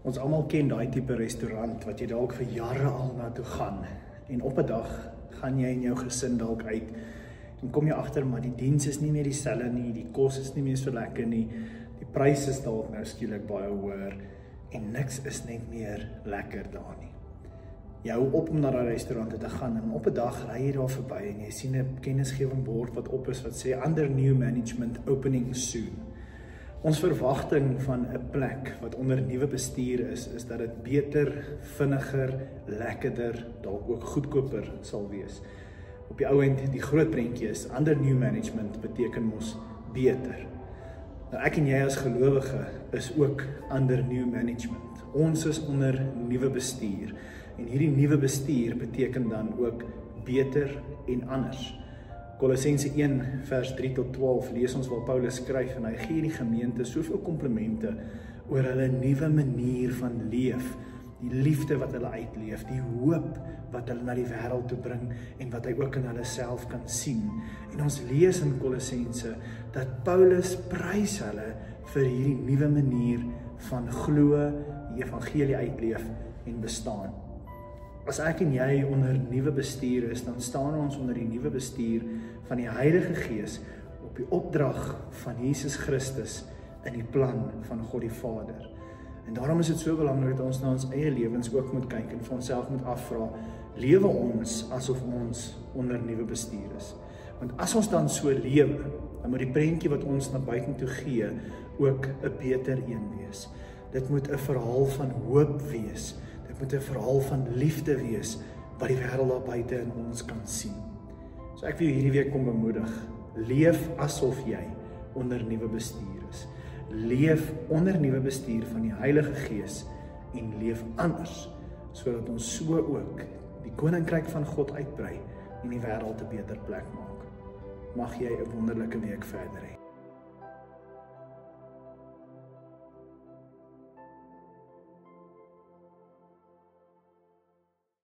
Ons almal ken daai tipe restaurant wat jy dalk vir jare al na toe gaan. En op 'n dag gaan jy en jou gesin dalk uit en kom jy agter maar die diens is nie meer dieselfde nie, die kos is nie meer so lekker nie, die prys is dalk nou skielik baie hoër en niks is net meer lekker daar nie. Jy hou op om na daai restaurant te gaan en op 'n dag ry jy daar verby en jy sien 'n kennisgewing bord wat op is wat sê under new management opening soon. Ons verwagting van 'n plek wat onder nuwe bestuur is dat dit beter, vinniger, lekkerder, dalk ook goedkoper sal wees. Op die ou end, die groot prentjie is under new management beteken mos beter. Nou ek en jy as gelowige is ook under new management. Ons is onder nuwe bestuur en hierdie nuwe bestuur beteken dan ook beter en anders. Kolossense 1 vers 3 tot 12 lees ons waar Paulus skryf en hy gee die gemeente soveel komplimente oor hulle nuwe manier van leef, die liefde wat hulle uitleef, die hoop wat hulle na die wêreld toe bring en wat hy ook in hulle self kan sien. En ons lees in Kolossense dat Paulus prys hulle vir hierdie nuwe manier van glo, die evangelie uitleef en bestaan. As ek en jy onder nuwe bestuur is, dan staan ons onder die nuwe bestuur van die Heilige Gees op die opdrag van Jesus Christus in die plan van God die Vader. En daarom is dit so belangrik dat ons na ons eie lewens ook moet kyk en vir onsself moet afvra, lewe ons asof ons onder nuwe bestuur is? Want as ons dan so lewe, dan moet die prentjie wat ons na buitentoe gee ook 'n beter een wees. Dit moet 'n verhaal van hoop wees. Dit moet 'n verhaal van liefde wees wat die wêreld daar buite in ons kan sien. So ek wil hierdie week kom bemoedig. Leef asof jy onder nuwe bestuur is. Leef onder nuwe bestuur van die Heilige Gees en leef anders, sodat ons so ook die koninkryk van God uitbrei en die wêreld 'n beter plek maak. Mag jy 'n wonderlike week verder hê.